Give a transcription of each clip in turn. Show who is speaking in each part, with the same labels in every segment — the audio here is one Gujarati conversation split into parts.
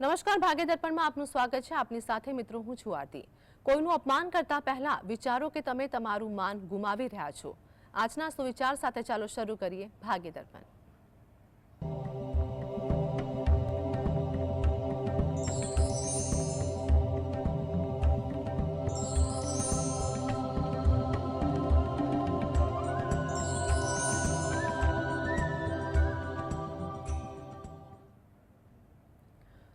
Speaker 1: નમસ્કાર, ભાગ્ય દર્પણમાં આપનું સ્વાગત છે. આપની સાથે મિત્રો હું છું આરતી. કોઈનું અપમાન કરતા પહેલા વિચારો કે તમે તમારું માન ગુમાવી રહ્યા છો. આજના સુવિચાર સાથે ચાલો શરૂ કરીએ ભાગ્ય દર્પણ.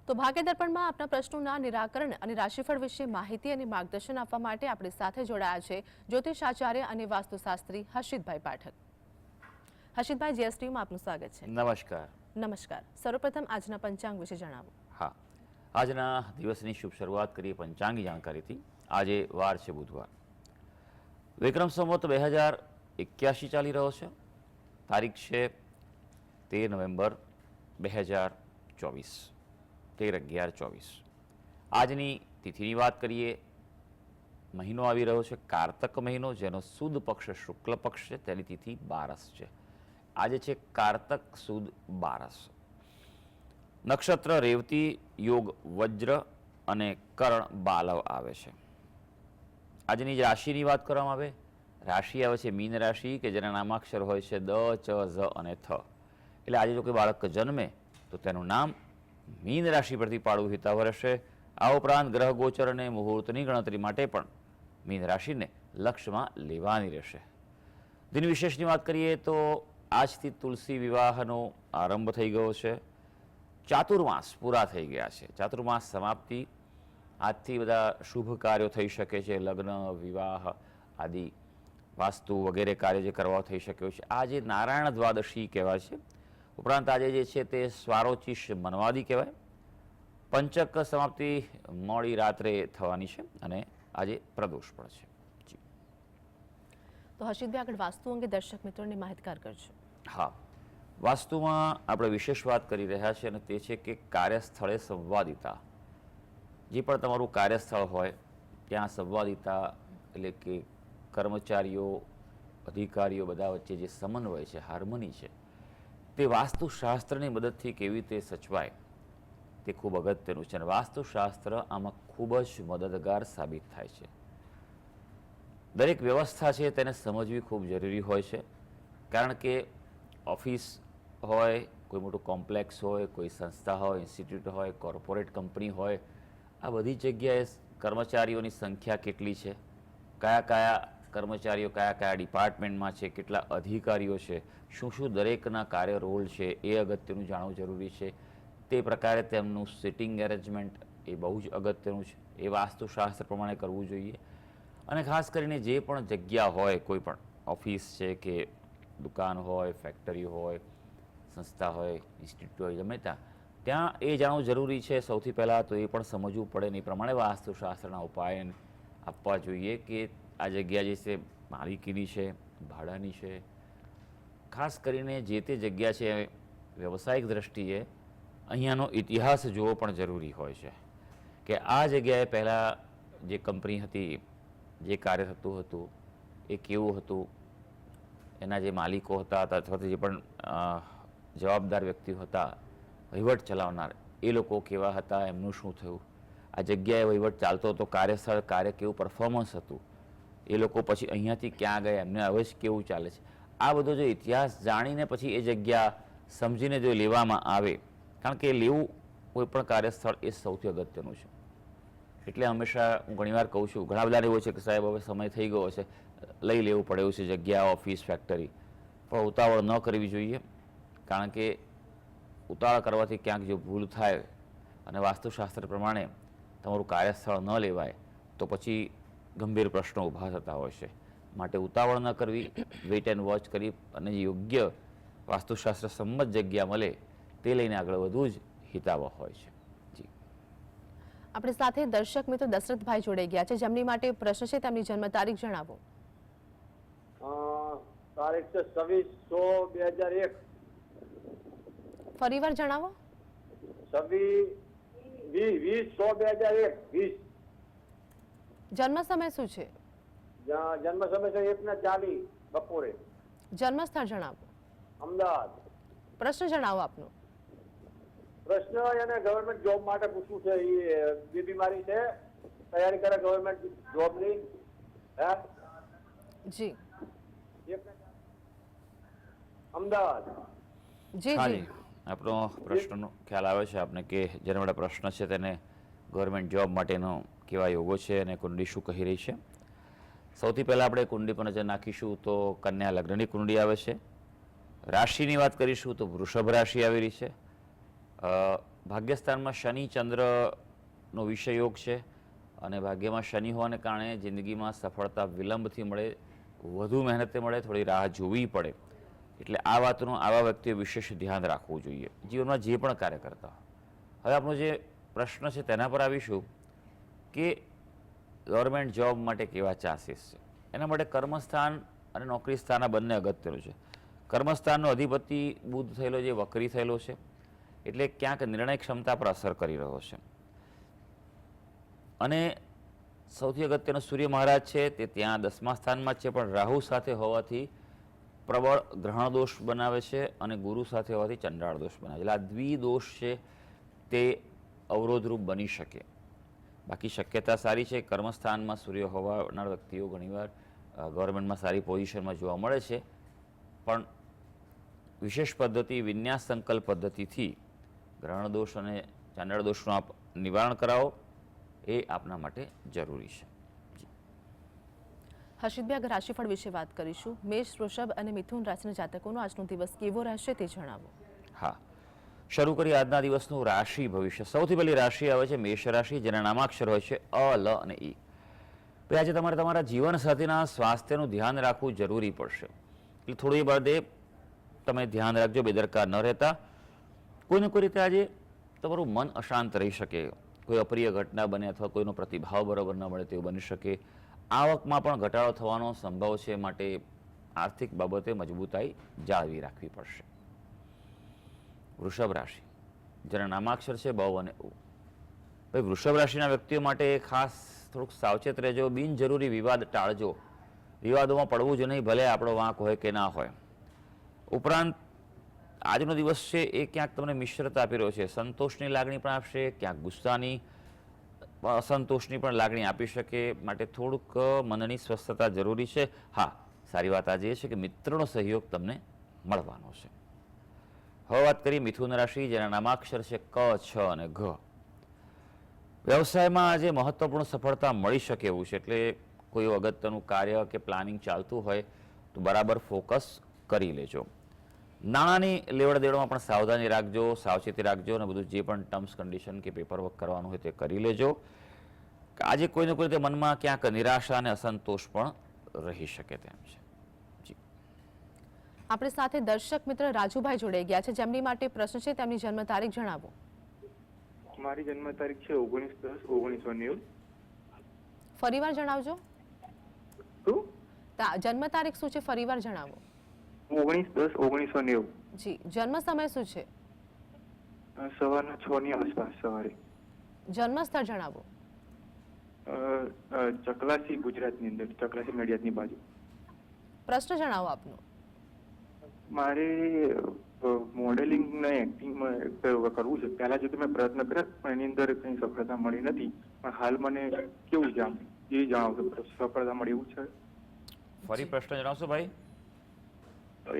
Speaker 1: તો ભાગ્ય દર્પણમાં આપના પ્રશ્નોના નિરાકરણ અને રાશિફળ વિશે માહિતી અને માર્ગદર્શન આપવા માટે આપણી સાથે જોડાયા છે જ્યોતિષ આચાર્ય અને વાસ્તુશાસ્ત્રી હર્ષિતભાઈ પાઠક. હર્ષિતભાઈ, જીએસટીમાં આપનું સ્વાગત છે.
Speaker 2: નમસ્કાર.
Speaker 1: નમસ્કાર. સર્વપ્રથમ આજના પંચાંગ વિશે જણાવો.
Speaker 2: હા, આજના દિવસની શુભ શરૂઆત કરીએ પંચાંગી જાણકારીથી. આજે વાર છે બુધવાર. વિક્રમ સંવત 2081 ચાલી રહ્યો છે. તારીખ છે 13 નવેમ્બર 2024, 13/11/24. આજની તિથિની વાત કરીએ. મહિનો આવી રહ્યો છે કારતક મહિનો, જેનો સુદ પક્ષ શુક્લ પક્ષ છે. તેની તિથિ બારસ છે. આજે છે કારતક સુદ બારસ. નક્ષત્ર રેવતી, યોગ વજ્ર અને કર્ણ બાલવ આવે છે. આજની રાશિની વાત કરવામાં આવે, રાશિ આવે છે મીન રાશિ, કે જેના નામાક્ષર હોય છે દ, ચ, ઝ અને થ. એટલે આજે જો કોઈ બાળક જન્મે તો તેનું નામ મીન રાશિ પરથી પાડવું હિતાવહ રહેશે. આ ઉપરાંત ગ્રહ ગોચર અને મુહૂર્તની ગણતરી માટે પણ મીન રાશિને લક્ષ્યમાં લેવાની રહેશે. દિન વિશેષની વાત કરીએ તો આજથી તુલસી વિવાહનો આરંભ થઈ ગયો છે. ચાતુર્માસ પૂરા થઈ ગયા છે. ચાતુર્માસ સમાપ્તિ, આજથી બધા શુભ કાર્યો થઈ શકે છે. લગ્ન, વિવાહ આદિ, વાસ્તુ વગેરે કાર્ય જે કરવા થઈ શક્યો છે. આજે નારાયણ દ્વાદશી કહેવાય છે. ઉપરાંત આજે જે છે તે સ્વારોચિષ મનવાદી કહેવાય. પંચક સમાપ્તિ મોડી રાત્રે થવાની છે અને આજે પ્રદોષ પણ છે.
Speaker 1: તો હર્ષિતભાઈ, આગળ વાસ્તુ અંગે દર્શક મિત્રોને માહિતગાર કરજો.
Speaker 2: હા, વાસ્તુમાં આપણે વિશેષ વાત કરી રહ્યા છીએ અને તે છે કે કાર્યસ્થળે સંવાદિતા. જે પણ તમારું કાર્યસ્થળ હોય ત્યાં સંવાદિતા એટલે કે કર્મચારીઓ, અધિકારીઓ બધા વચ્ચે જે સમન્વય છે, હાર્મની છે, તે વાસ્તુશાસ્ત્રની મદદથી કેવી રીતે સચવાય તે ખૂબ અગત્યનું છે. અને વાસ્તુશાસ્ત્ર આમાં ખૂબ જ મદદગાર સાબિત થાય છે. દરેક વ્યવસ્થા છે તેને સમજવી ખૂબ જરૂરી હોય છે. કારણ કે ઓફિસ હોય, કોઈ મોટું કોમ્પ્લેક્સ હોય, કોઈ સંસ્થા હોય, ઇન્સ્ટિટ્યૂટ હોય, કોર્પોરેટ કંપની હોય, આ બધી જગ્યાએ કર્મચારીઓની સંખ્યા કેટલી છે, કયા કયા કર્મચારીઓ કયા કયા ડિપાર્ટમેન્ટમાં છે, કેટલા અધિકારીઓ છે, શું શું દરેકના કાર્ય રોલ છે, એ અગત્યનું જાણવું જરૂરી છે. તે પ્રકારે તેમનું સિટિંગ એરેન્જમેન્ટ એ બહુ જ અગત્યનું છે. એ વાસ્તુશાસ્ત્ર પ્રમાણે કરવું જોઈએ. અને ખાસ કરીને જે પણ જગ્યા હોય, કોઈ પણ ઓફિસ છે કે દુકાન હોય, ફેક્ટરી હોય, સંસ્થા હોય, ઇન્સ્ટિટ્યૂટ હોય, ગમે ત્યાં એ જાણવું જરૂરી છે. સૌથી પહેલાં તો એ પણ સમજવું પડે ને એ પ્રમાણે વાસ્તુશાસ્ત્રના ઉપાય આપવા જોઈએ કે આ જગ્યા જે છે માલિકીની છે, ભાડાની છે. ખાસ કરીને જે તે જગ્યા છે વ્યવસાયિક દ્રષ્ટિએ અહીંયાનો ઇતિહાસ જોવો પણ જરૂરી હોય છે કે આ જગ્યાએ પહેલાં જે કંપની હતી, જે કાર્ય થતું હતું એ કેવું હતું, એના જે માલિકો હતા અથવા તો જે પણ જવાબદાર વ્યક્તિઓ હતા, વહીવટ ચલાવનાર, એ લોકો કેવા હતા, એમનું શું થયું, આ જગ્યાએ વહીવટ ચાલતો હતો, કાર્યસ્થળ કાર્ય કેવું પરફોર્મન્સ હતું, એ લોકો પછી અહીંયાથી ક્યાં ગયા, એમને હવે જ કેવું ચાલે છે, આ બધો જો ઇતિહાસ જાણીને પછી એ જગ્યા સમજીને જો લેવામાં આવે, કારણ કે લેવું કોઈ પણ કાર્યસ્થળ એ સૌથી અગત્યનું છે. એટલે હંમેશા હું ઘણીવાર કહું છું, ઘણા બધાને એવું છે કે સાહેબ હવે સમય થઈ ગયો છે, લઈ લેવું પડે એવું છે જગ્યા, ઓફિસ, ફેક્ટરી, પણ ઉતાવળ ન કરવી જોઈએ. કારણ કે ઉતાવળ કરવાથી ક્યાંક જો ભૂલ થાય અને વાસ્તુશાસ્ત્ર પ્રમાણે તમારું કાર્યસ્થળ ન લેવાય તો પછી ગંભીર પ્રશ્નો ઊભા થતા હોય છે. માટે ઉતાવળ ન કરવી, વેઇટ એન્ડ વોચ કરી અને યોગ્ય વાસ્તુશાસ્ત્ર સંમત જગ્યા મળે તે લઈને આગળ વધવું જ હિતાવહ હોય છે. જી,
Speaker 1: આપણી સાથે દર્શક મિત્રો દશરથભાઈ જોડાઈ ગયા છે, જેમની માટે પ્રશ્ન છે. તેમની જન્મ તારીખ જણાવો.
Speaker 3: તારીખ છે 26/6/2001.
Speaker 1: ફરીવાર જણાવો.
Speaker 3: 26/20/2001.
Speaker 1: જન્મ સમય શું છે?
Speaker 3: જન્મ સમય છે 1:40 બપોરે.
Speaker 1: જન્મ સ્થળ જણાવો.
Speaker 3: અમદાવાદ.
Speaker 1: પ્રશ્ન જણાવો આપનો.
Speaker 3: પ્રશ્ન એને ગવર્મેન્ટ જોબ માટે પૂછવું છે. એ બીમારી છે, તૈયારી કરે ગવર્મેન્ટ જોબની. હે
Speaker 1: જી
Speaker 3: અમદાવાદ.
Speaker 1: જી
Speaker 2: હા
Speaker 1: જી
Speaker 2: જી, આપણો પ્રશ્નનો ખ્યાલ આવે છે આપને કે જેના માટે પ્રશ્ન છે તેને ગવર્મેન્ટ જોબ માટેનો કેવા યોગો છે અને કુંડળી શું કહી રહી છે. સૌથી પહેલાં આપણે કુંડળી પર નજર નાખીશું તો કન્યા લગ્નની કુંડળી આવે છે. રાશિની વાત કરીશું તો વૃષભ રાશિ આવી રહી છે. ભાગ્યસ્થાનમાં શનિ ચંદ્રનો વિષય યોગ છે અને ભાગ્યમાં શનિ હોવાને કારણે જિંદગીમાં સફળતા વિલંબથી મળે, વધુ મહેનતે મળે, થોડી રાહ જોવી પડે. એટલે આ વાતનું આવા વ્યક્તિએ વિશેષ ધ્યાન રાખવું જોઈએ જીવનમાં જે પણ કાર્ય કરતા હોય. હવે આપણો જે પ્રશ્ન છે તેના પર આવીશું કે ગવર્મેન્ટ જોબ માટે કેવા ચાન્સીસ છે. એના માટે કર્મસ્થાન અને નોકરી સ્થાન આ બંને અગત્યનું છે. કર્મસ્થાનનો અધિપતિ બુધ થયેલો જે વક્રી થયેલો છે એટલે ક્યાંક નિર્ણય ક્ષમતા પર અસર કરી રહ્યો છે. અને સૌથી અગત્યનો સૂર્ય મહારાજ છે તે ત્યાં 10મા સ્થાનમાં જ છે, પણ રાહુ સાથે હોવાથી પ્રબળ ગ્રહણ દોષ બનાવે છે અને ગુરુ સાથે હોવાથી ચંડાળ દોષ બનાવે છે. એટલે આ દ્વિદોષ છે તે અવરોધરૂપ બની શકે. બાકી શક્યતા સારી છે. કર્મસ્થાનમાં સૂર્ય હોવાના વ્યક્તિઓ ઘણીવાર ગવર્મેન્ટમાં સારી પોઝિશનમાં જોવા મળે છે, પણ વિશેષ પદ્ધતિ વિન્યાસ સંકલ્પ પદ્ધતિથી ગ્રહણ દોષ અને ચાંડાળ દોષનું આપ નિવારણ કરાવો એ આપના માટે જરૂરી છે.
Speaker 1: હર્ષિતભાઈ, આગળ રાશિફળ વિશે વાત કરીશું. મેષ, વૃષભ અને મિથુન રાશિના જાતકોનો આજનો દિવસ કેવો રહેશે તે જણાવો.
Speaker 2: હા, શરૂ કરી આજના દિવસનું રાશિ ભવિષ્ય. સૌથી પહેલી રાશિ આવે છે મેષ રાશિ, જેના નામાક્ષર હોય છે અ, લ અને ઈ. ભાઈ, આજે તમારે તમારા જીવનસાથીના સ્વાસ્થ્યનું ધ્યાન રાખવું જરૂરી પડશે. એટલે થોડી બાબતે તમે ધ્યાન રાખજો, બેદરકાર ન રહેતા. કોઈને કોઈ રીતે આજે તમારું મન અશાંત રહી શકે, કોઈ અપ્રિય ઘટના બને અથવા કોઈનો પ્રતિભાવ બરાબર ન મળે તેવું બની શકે. આવકમાં પણ ઘટાડો થવાનો સંભવ છે, માટે આર્થિક બાબતે મજબૂતાઈ જાળવી રાખવી પડશે. વૃષભ રાશિ, જેના નામાક્ષર છે બ અને ઉ. ભાઈ, વૃષભ રાશિના વ્યક્તિઓ માટે ખાસ થોડુંક સાવચેત રહેજો. બિનજરૂરી વિવાદ ટાળજો. વિવાદોમાં પડવું જ નહીં, ભલે આપણો વાંક હોય કે ના હોય. ઉપરાંત આજનો દિવસ છે એ ક્યાંક તમને મિશ્રતા આપી રહ્યો છે. સંતોષની લાગણી પણ આપશે, ક્યાંક ગુસ્સાની, અસંતોષની પણ લાગણી આપી શકે, માટે થોડુંક મનની સ્વસ્થતા જરૂરી છે. હા, સારી વાત આજે એ છે કે મિત્રનો સહયોગ તમને મળવાનો છે. હવે વાત કરીએ મિથુન રાશિ, જેના નામાક્ષર છે ક, છ અને ઘ. વ્યવસાયમાં આજે મહત્વપૂર્ણ સફળતા મળી શકે એવું છે. એટલે કોઈ અગત્યનું કાર્ય કે પ્લાનિંગ ચાલતું હોય તો બરાબર ફોકસ કરી લેજો. નાણાંની લેવડ દેવડમાં પણ સાવધાની રાખજો, સાવચેતી રાખજો અને બધું જે પણ ટર્મ્સ કન્ડિશન કે પેપરવર્ક કરવાનું હોય તે કરી લેજો. આજે કોઈને કોઈ રીતે મનમાં ક્યાંક નિરાશા અને અસંતોષ પણ રહી શકે તેમ છે.
Speaker 1: આપણી સાથે દર્શક મિત્ર રાજુભાઈ જોડાઈ ગયા છે, જેમની માટે પ્રશ્ન છે. તેમની જન્મ તારીખ જણાવો.
Speaker 4: મારી જન્મ તારીખ છે 19/10/1990.
Speaker 1: ફરીવાર જણાવજો.
Speaker 4: શું?
Speaker 1: જન્મ તારીખ શું છે, ફરીવાર જણાવો.
Speaker 4: 19/10/1990.
Speaker 1: જી, જન્મ સમય શું છે?
Speaker 4: સવારના 6 ની આસપાસ સવારે.
Speaker 1: જન્મ સ્થળ જણાવો.
Speaker 4: ચકલાસી, ગુજરાતની અંદર, ચકલાસી નડિયાદની બાજુ.
Speaker 1: પ્રશ્ન જણાવો આપનો.
Speaker 4: મારે મોડેલિંગ ને એક્ટિંગમાં કરવું છે. પહેલા જો મેં પ્રયત્ન કર્યા પણ એની અંદર કંઈ સફળતા મળી નથી. પણ હાલ મને કેવું છે આમ એ જણાવશો, સફળતા મળી એવું છે?
Speaker 2: ફરી પ્રશ્ન જણાવશો ભાઈ?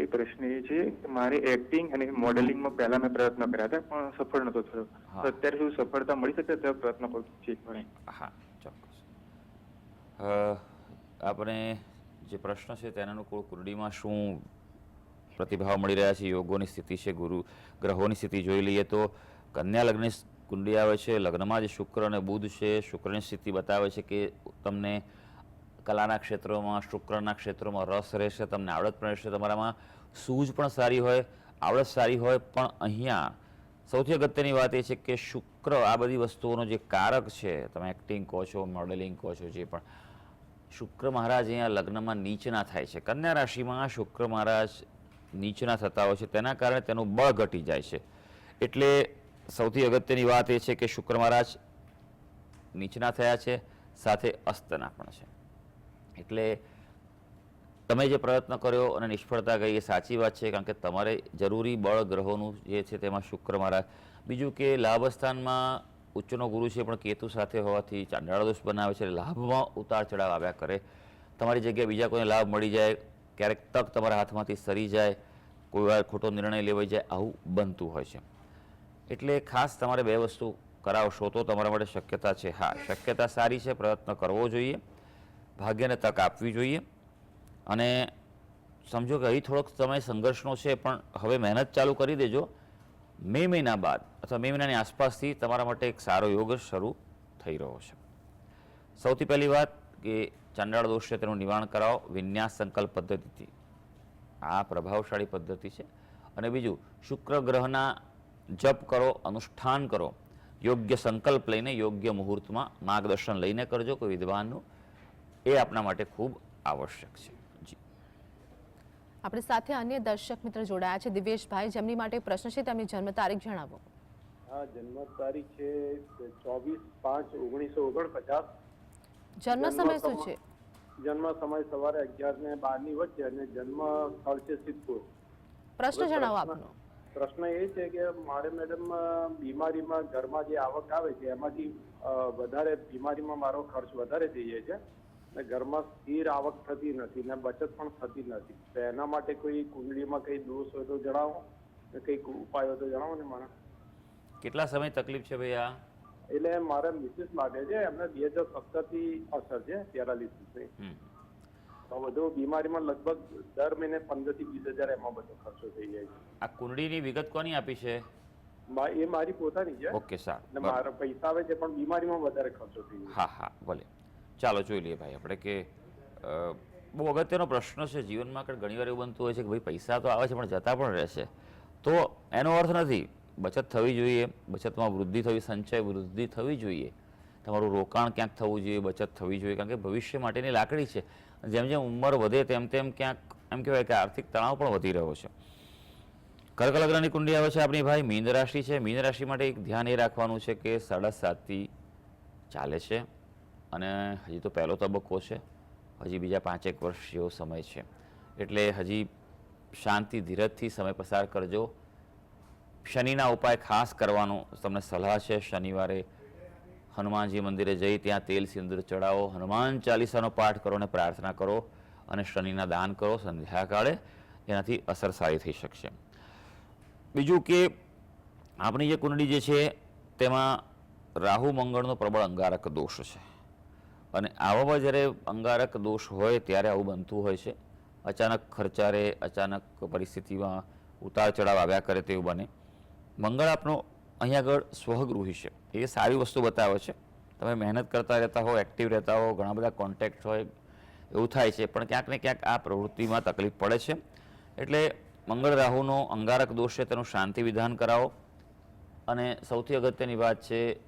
Speaker 4: એ પ્રશ્ન એ છે કે મારે એક્ટિંગ અને મોડેલિંગમાં પહેલા મેં પ્રયત્ન કર્યા હતા પણ સફળ નતો થયો. તો અત્યારે શું સફળતા મળી શકે તો પ્રયત્ન કરું છું.
Speaker 2: હા, ચોક્કસ. આપણે જે પ્રશ્ન છે તેના અનુકૂળ કુંડળીમાં શું પ્રતિભાવ મળી રહ્યા છે, યોગોની સ્થિતિ છે, ગુરુ ગ્રહોની સ્થિતિ જોઈ લઈએ તો કન્યા લગ્નની કુંડળી આવે છે. લગ્નમાં જે શુક્ર અને બુધ છે, શુક્રની સ્થિતિ બતાવે છે કે તમને કલાના ક્ષેત્રોમાં, શુક્રના ક્ષેત્રોમાં રસ રહેશે, તમને આવડત પણ રહેશે. તમારામાં સૂઝ પણ સારી હોય, આવડત સારી હોય. પણ અહીંયા સૌથી અગત્યની વાત એ છે કે શુક્ર આ બધી વસ્તુઓનો જે કારક છે, તમે એક્ટિંગ કહો છો, મોડેલિંગ કહો છો, જે પણ, શુક્ર મહારાજ અહીંયા લગ્નમાં નીચના થાય છે. કન્યા રાશિમાં શુક્ર મહારાજ નીચના થતા હોય છે, તેના કારણે તેનું બળ ઘટી જાય છે. એટલે સૌથી અગત્યની વાત એ છે કે શુક્ર મહારાજ નીચના થયા છે, સાથે અસ્તના પણ છે. એટલે તમે જે પ્રયત્ન કર્યો અને નિષ્ફળતા ગઈ એ સાચી વાત છે, કારણ કે તમારે જરૂરી બળ ગ્રહોનું જે છે તેમાં શુક્ર મહારાજ, બીજું કે લાભ સ્થાનમાં ઉચ્ચનો ગુરુ છે પણ કેતુ સાથે હોવાથી ચાંડાળ દોષ બનાવે છે, લાભમાં ઉતાર ચઢાવ આવ્યા કરે, તમારી જગ્યાએ બીજા કોઈને લાભ મળી જાય, ક્યારેક તક તમારા હાથમાંથી સરી જાય, કોઈ વાર ખોટો નિર્ણય લેવાઈ જાય, આવું બનતું હોય છે. એટલે ખાસ તમારે બે વસ્તુ કરાવશો તો તમારા માટે શક્યતા છે. હા, શક્યતા સારી છે, પ્રયત્ન કરવો જોઈએ, ભાગ્યને તક આપવી જોઈએ. અને સમજો કે અહીં થોડોક સમય સંઘર્ષનો છે, પણ હવે મહેનત ચાલુ કરી દેજો. મે મહિના બાદ અથવા મે મહિનાની આસપાસથી તમારા માટે એક સારો યોગ શરૂ થઈ રહ્યો છે. સૌથી પહેલી વાત કે ચાંડાળ દોષ છે તેનું નિવારણ કરાવો વિન્યાસ સંકલ્પ પદ્ધતિથી. આ પ્રભાવશાળી પદ્ધતિ છે. અને બીજું, શુક્ર ગ્રહના જપ કરો, અનુષ્ઠાન કરો, યોગ્ય સંકલ્પ લઈને યોગ્ય મુહૂર્તમાં માર્ગદર્શન લઈને કરજો કોઈ વિદ્વાનનું, એ આપણા માટે ખૂબ આવશ્યક છે. જી,
Speaker 1: આપણી સાથે અન્ય દર્શક મિત્ર જોડાયા છે, દિવેશભાઈ, જેમની માટે પ્રશ્ન છે, તેમની જન્મ તારીખ જણાવો.
Speaker 3: હા, જન્મ તારીખ છે 24/5/1949.
Speaker 1: જન્મ સમય શું છે?
Speaker 3: જન્મ સમય સવારે 11 ને 12 ની વચ્ચે અને જન્મ સ્થળ છે સિદ્ધપુર.
Speaker 1: પ્રશ્ન જણાવો આપનો.
Speaker 3: પ્રશ્ન એ છે કે મારે મેડમ બીમારીમાં ઘરમાં જે આવક આવે છે એમાંથી વધારે બીમારીમાં મારો ખર્ચ વધારે થઈ જાય છે ને ઘરમાં સ્થિર આવક થતી નથી ને બચત પણ થતી નથી. તો એના માટે કોઈ કુંડળીમાં કઈ દોષ હોય તો જણાવો ને કઈક ઉપાય હોય તો જણાવો ને મને.
Speaker 2: કેટલા સમય તકલીફ છે ભાઈ? આ
Speaker 3: એટલે મારા મિસિસ માટે છે, એમને 2017 થી અસર છે પેરાલિસિસની. તો બધું બીમારીમાં લગભગ દર મહિને 15 થી 20 હજાર એમાં બધો ખર્ચો થઈ જાય છે.
Speaker 2: આ કુંડળીની વિગત કોની આપી છે?
Speaker 3: એ મારી પોતાની છે.
Speaker 2: ઓકે, સારું.
Speaker 3: અને મારા પૈસા આવે છે પણ બીમારીમાં વધારે ખર્ચો થઈ જાય.
Speaker 2: હા હા, ભલે. ચાલો જોઈ લઈએ ભાઈ આપણે કે બહુ અગત્યનો પ્રશ્ન છે જીવનમાં. કે ઘણીવાર એવું બનતું હોય છે કે ભાઈ પૈસા તો આવે છે પણ જતા પણ રહેશે. તો એનો અર્થ નથી, બચત થવી જોઈએ, બચતમાં વૃદ્ધિ થવી, સંચય વૃદ્ધિ થવી જોઈએ, તમારું રોકાણ ક્યાંક થવું જોઈએ, બચત થવી જોઈએ, કારણ કે ભવિષ્ય માટેની લાકડી છે. જેમ જેમ ઉંમર વધે તેમ તેમ ક્યાંક એમ કહેવાય કે આર્થિક તણાવ પણ વધી રહ્યો છે. કર્ક લગ્નની કુંડળી આવે છે આપણી ભાઈ, મીન રાશિ છે. મીન રાશિ માટે એક ધ્યાન એ રાખવાનું છે કે 7.5થી ચાલે છે અને હજી તો પહેલો તબક્કો છે, હજી બીજા 5-1 વર્ષ જેવો સમય છે. એટલે હજી શાંતિ ધીરજથી સમય પસાર કરજો. શનિના ઉપાય ખાસ કરવાનો તમને સલાહ છે. શનિવારે હનુમાનજી મંદિરે જઈ ત્યાં તેલ સિંદૂર ચડાવો, હનુમાન ચાલીસાનો પાઠ કરો અને પ્રાર્થના કરો અને શનિના દાન કરો સંધ્યાકાળે, એનાથી અસર સારી થઈ શકશે. બીજું કે આપણી જે કુંડળી જે છે તેમાં રાહુ મંગળનો પ્રબળ અંગારક દોષ છે અને આવામાં જ્યારે અંગારક દોષ હોય ત્યારે આવું બનતું હોય છે. અચાનક ખર્ચારે, અચાનક પરિસ્થિતિમાં ઉતાર ચઢાવ આવ્યા કરે તેવું બને. મંગળ આપનો અહીંયા આગળ સ્વગૃહી છે, એ સારી વસ્તુ બતાવે છે. તમે મહેનત કરતા રહેતા હો, એક્ટિવ રહેતા હો, ઘણા બધા કોન્ટેક્ટ હોય, એવું થાય છે, પણ ક્યાંક ને ક્યાંક આ પ્રવૃત્તિમાં તકલીફ પડે છે. એટલે મંગળ રાહુનો અંગારક દોષ છે તેનું શાંતિ વિધાન કરાવો. અને સૌથી અગત્યની વાત છે,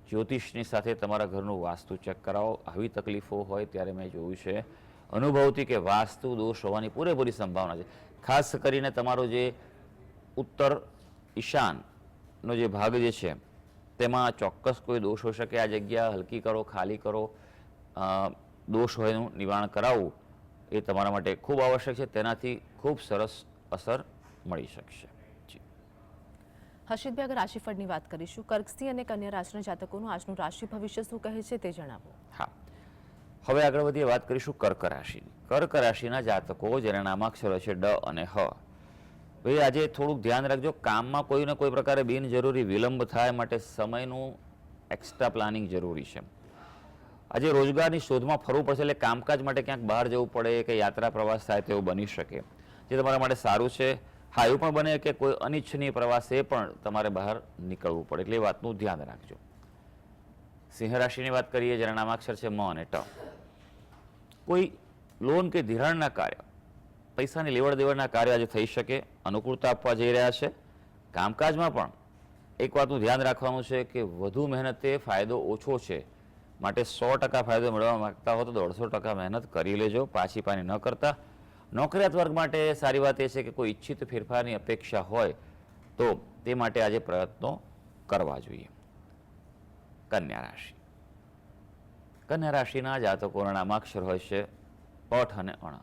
Speaker 2: જ્યોતિષની સાથે તમારા ઘરનું વાસ્તુ ચેક કરાવો. આવી તકલીફો હોય ત્યારે મેં જોયું છે અનુભવથી કે વાસ્તુ દોષ હોવાની પૂરેપૂરી સંભાવના છે. ખાસ કરીને તમારો જે ઉત્તર ઈશાનનો જે ભાગ જે છે તેમાં ચોક્કસ કોઈ દોષ હોઈ શકે. આ જગ્યા હલકી કરો, ખાલી કરો, દોષ હોય એનું નિવારણ કરાવવું એ તમારા માટે ખૂબ આવશ્યક છે. તેનાથી ખૂબ સરસ અસર મળી શકશે.
Speaker 1: હર્ષિતભાઈ, આગળ રાશિફળની વાત કરીશું. કર્ક, સિંહ અને કન્યા રાશિના જાતકોનું આજનું રાશિ ભવિષ્ય શું કહે છે તે જણાવો.
Speaker 2: હા, હવે આગળ વધીએ, વાત કરીશું કર્ક રાશિની. કર્ક રાશિના જાતકો જેના નામાક્ષરો છે ડ અને હ, ભાઈ આજે થોડુંક ધ્યાન રાખજો. કામમાં કોઈને કોઈ પ્રકારે બિનજરૂરી વિલંબ થાય માટે સમયનું એક્સ્ટ્રા પ્લાનિંગ જરૂરી છે. આજે રોજગારની શોધમાં ફરવું પડશે, એટલે કામકાજ માટે ક્યાંક બહાર જવું પડે કે યાત્રા પ્રવાસ થાય તેવું બની શકે, જે તમારા માટે સારું છે. હા, એવું પણ બને કે કોઈ અનિચ્છનીય પ્રવાસે પણ તમારે બહાર નીકળવું પડે, એટલે એ વાતનું ધ્યાન રાખજો. સિંહ રાશિની વાત કરીએ જેના નામાક્ષર છે મ અને ટ. કોઈ લોન કે ધિરાણના કાર્ય, પૈસાની લેવડ દેવડના કાર્ય આજે થઈ શકે, અનુકૂળતા આપવા જઈ રહ્યા છે. કામકાજમાં પણ એક વાતનું ધ્યાન રાખવાનું છે કે વધુ મહેનતે ફાયદો ઓછો છે, માટે 100% ફાયદો મેળવવા માંગતા હો તો 150% મહેનત કરી લેજો, પાછી પાની ન કરતા. નોકરિયાત વર્ગ માટે સારી વાત એ છે કે કોઈ ઈચ્છિત ફેરફારની અપેક્ષા હોય તો તે માટે આજે પ્રયત્નો કરવા જોઈએ. કન્યા રાશિ. કન્યા રાશિના જાતકોના નામાક્ષર હોય છે પઠ અને અણ.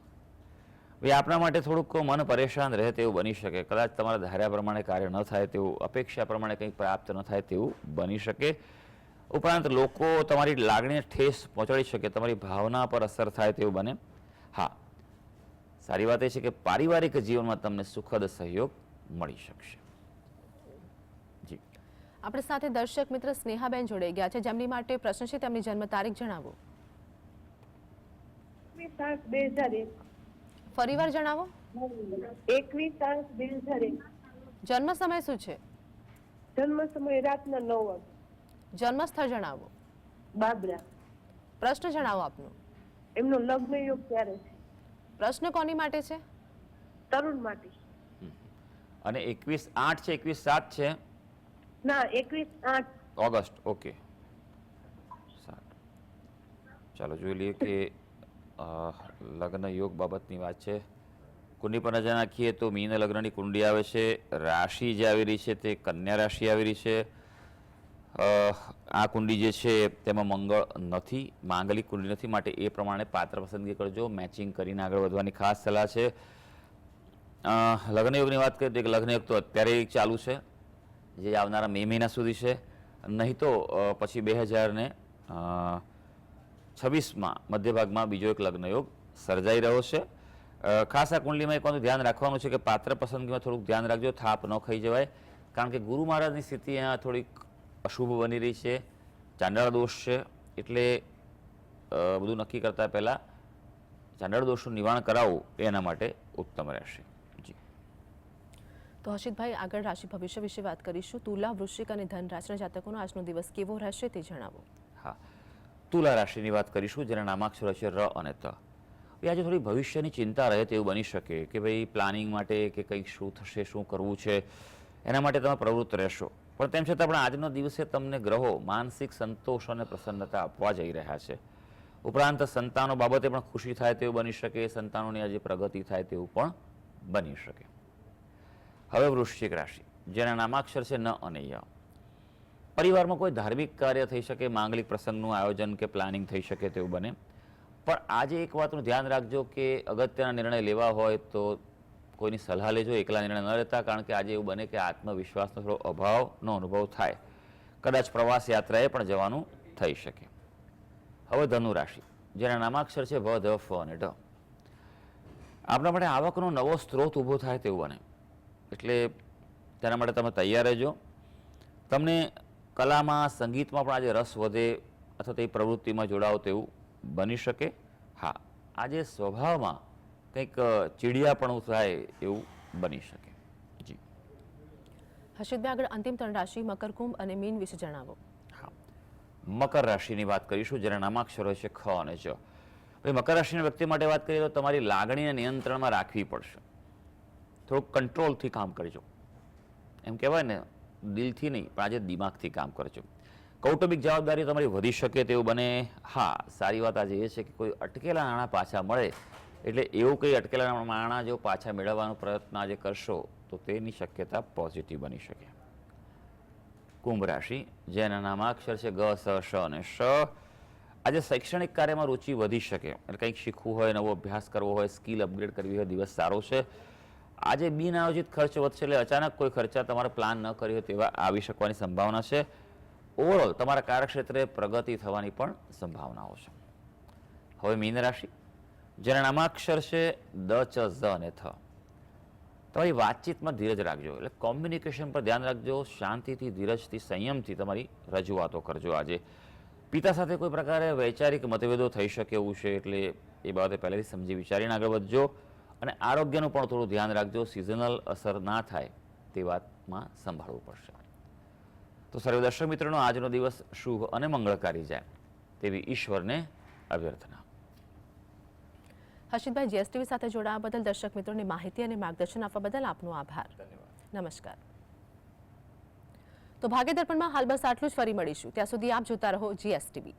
Speaker 2: એ આપણા માટે થોડુંક મન પરેશાન રહે તેવું બની શકે. કદાચ તમારા ધાર્યા પ્રમાણે કાર્ય ન થાય તેવું, અપેક્ષા પ્રમાણે કંઈક પ્રાપ્ત ન થાય તેવું બની શકે. ઉપરાંત લોકો તમારી લાગણીને ઠેસ પહોંચાડી શકે, તમારી ભાવના પર અસર થાય તેવું બને. હા, સારી વાત એ છે કે પારિવારિક જીવનમાં તમને સુખદ સહયોગ મળી શકશે. જી,
Speaker 1: આપણી સાથે દર્શક મિત્ર સ્નેહાબેન જોડાઈ ગયા છે, જેમની માટે પ્રશ્ન છે. તેમની જન્મ તારીખ જણાવો.
Speaker 5: 21/8/2001.
Speaker 1: ફરીવાર જણાવો.
Speaker 5: 21/8/2001.
Speaker 1: જન્મ સમય શું છે?
Speaker 5: જન્મ સમય રાતના 9 વાગે.
Speaker 1: જન્મ સ્થળ જણાવો.
Speaker 5: બાબરા.
Speaker 1: પ્રશ્ન જણાવો આપનો.
Speaker 5: એમનો લગ્ન યોગ ક્યારે છે?
Speaker 1: પ્રશ્ન કોની માટે છે?
Speaker 5: તરુણ માટે.
Speaker 2: અને 21/8 છે, 21/7 છે?
Speaker 5: ના, 21/8.
Speaker 2: ઓગસ્ટ. ઓકે, ચાલો જોઈ લઈએ કે લગ્ન યોગ બાબતની વાત છે. કુંડી પર નજર નાખીએ તો મીન લગ્નની કુંડી આવે છે. રાશિ જે આવી રહી છે તે કન્યા રાશિ આવી રહી છે. આ કુંડી જે છે તેમાં મંગળ નથી, માંગલિક કુંડી નથી, માટે એ પ્રમાણે પાત્ર પસંદગી કરજો. મેચિંગ કરીને આગળ વધવાની ખાસ સલાહ છે. લગ્નયોગની વાત કરીએ તો લગ્નયોગ તો અત્યારે ચાલુ છે, જે આવનારા મે મહિના સુધી છે. નહીં તો પછી 2026માં મધ્યભાગમાં બીજો એક લગ્નયોગ સર્જાઈ રહ્યો છે. ખાસ આ કુંડલીમાં એક વાતનું ધ્યાન રાખવાનું છે કે પાત્ર પસંદગીમાં થોડુંક ધ્યાન રાખજો, થાપ ન ખાઈ જવાય. કારણ કે ગુરુ મહારાજની સ્થિતિ અહીંયા થોડીક અશુભ બની રહી છે, ચાંડાળ દોષ છે. એટલે બધું નક્કી કરતાં પહેલાં ચાંડાળ દોષનું નિવારણ કરાવવું એના માટે ઉત્તમ રહેશે. જી,
Speaker 1: તો હર્ષિતભાઈ, આગળ રાશિ ભવિષ્ય વિશે વાત કરીશું. તુલા, વૃશ્ચિક અને ધન રાશિના જાતકોનો આજનો દિવસ કેવો રહેશે તે જણાવો.
Speaker 2: હા, તુલા રાશિની વાત કરીશું, જેના નામાક્ષરો છે ર અને ત. આજે થોડી ભવિષ્યની ચિંતા રહે તેવું બની શકે કે ભાઈ પ્લાનિંગ માટે કે કંઈક શું થશે, શું કરવું છે, એના માટે તમે પ્રવૃત્ત રહેશો. પણ તેમ છતાં પણ આજનો દિવસે તમને ગ્રહો માનસિક સંતોષ અને પ્રસન્નતા આપવા જઈ રહ્યા છે. ઉપરાંત સંતાનો બાબતે પણ ખુશી થાય તેવું બની શકે, સંતાનોની આજે પ્રગતિ થાય તેવું પણ બની શકે. હવે વૃશ્ચિક રાશિ, જેના નામાક્ષર છે ન અને ય. પરિવારમાં કોઈ ધાર્મિક કાર્ય થઈ શકે, માંગલિક પ્રસંગનું આયોજન કે પ્લાનિંગ થઈ શકે તેવું બને. પણ આજે એક વાતનું ધ્યાન રાખજો કે અગત્યના નિર્ણય લેવા હોય તો કોઈની સલાહ લેજો, એકલા નિર્ણય ન લેતા. કારણ કે આજે એવું બને કે આત્મવિશ્વાસનો થોડો અભાવનો અનુભવ થાય. કદાચ પ્રવાસ યાત્રાએ પણ જવાનું થઈ શકે. હવે ધનુ રાશિ, જેના નામાક્ષર છે ભ, ધ, ફ અને ઢ. આપણા માટે આવકનો નવો સ્ત્રોત ઊભો થાય તેવું બને, એટલે તેના માટે તમે તૈયાર રહેજો. તમને કલામાં, સંગીતમાં પણ આજે રસ વધે અથવા તે પ્રવૃત્તિમાં જોડાવ તેવું બની શકે. હા, આજે સ્વભાવમાં કંઈક ચીડિયાપણું થાય એવું બની શકે. જી,
Speaker 1: હર્ષિતભાઈ, આગળ અંતિમ 3 રાશિ મકર, કુંભ અને મીન વિશે જણાવો.
Speaker 2: હા, મકર રાશિની વાત કરીશું, જેના નામાક્ષરો છે ખ અને જ. ભાઈ, મકર રાશિના વ્યક્તિ માટે વાત કરીએ તો તમારી લાગણીને નિયંત્રણમાં રાખવી પડશે. થોડુંક કંટ્રોલથી કામ કરજો. એમ કહેવાય ને, દિલથી નહીં પણ આજે દિમાગથી કામ કરજો. કૌટુંબિક જવાબદારી તમારી વધી શકે તેવું બને. હા, સારી વાત આજે એ છે કે કોઈ અટકેલા નાણાં પાછા મળે, એટલે એવું કંઈ અટકેલા નાણાં જો પાછા મેળવવાનો પ્રયત્ન આજે કરશો તો તેની શક્યતા પોઝિટિવ બની શકે. કુંભ રાશિ, જેના નામાક્ષર છે ગ, સ, શ અને શ. આજે શૈક્ષણિક કાર્યમાં રુચિ વધી શકે, એટલે કંઈક શીખવું હોય, નવો અભ્યાસ કરવો હોય, સ્કિલ અપગ્રેડ કરવી હોય, દિવસ સારો છે. આજે બિનઆયોજિત ખર્ચ વધશે, એટલે અચાનક કોઈ ખર્ચા તમારે પ્લાન ન કરી હોય તેવા આવી શકવાની સંભાવના છે. ઓવરઓલ તમારા કાર્યક્ષેત્રે પ્રગતિ થવાની પણ સંભાવનાઓ છે. હવે મીન રાશિ, જેના નામાક્ષર છે દ, ચ, ઝ અને થ. તમારી વાતચીતમાં ધીરજ રાખજો, એટલે કોમ્યુનિકેશન પર ધ્યાન રાખજો. શાંતિથી, ધીરજથી, સંયમથી તમારી રજૂઆતો કરજો. આજે પિતા સાથે કોઈ પ્રકારે વૈચારિક મતભેદો થઈ શકે એવું છે, એટલે એ બાબતે પહેલેથી સમજી વિચારીને આગળ વધજો. અને આરોગ્યનું પણ થોડું ધ્યાન રાખજો, સિઝનલ અસર ના થાય તે વાતમાં સંભાળવું પડશે. તો સર્વે દર્શક મિત્રોનો આજનો દિવસ શુભ અને મંગળકારી જાય તેવી ઈશ્વરને અભ્યર્થના.
Speaker 1: હર્ષિતભાઈ, જીએસટીવી સાથે જોડાવા બદલ દર્શક મિત્રોને માહિતી અને માર્ગદર્શન આપવા બદલ આપનો આભાર. નમસ્કાર. તો ભાગ્ય દર્પણમાં હાલ બસ આટલું જ. ફરી મળીશું, ત્યાં સુધી આપ જોતા રહો જીએસટીવી.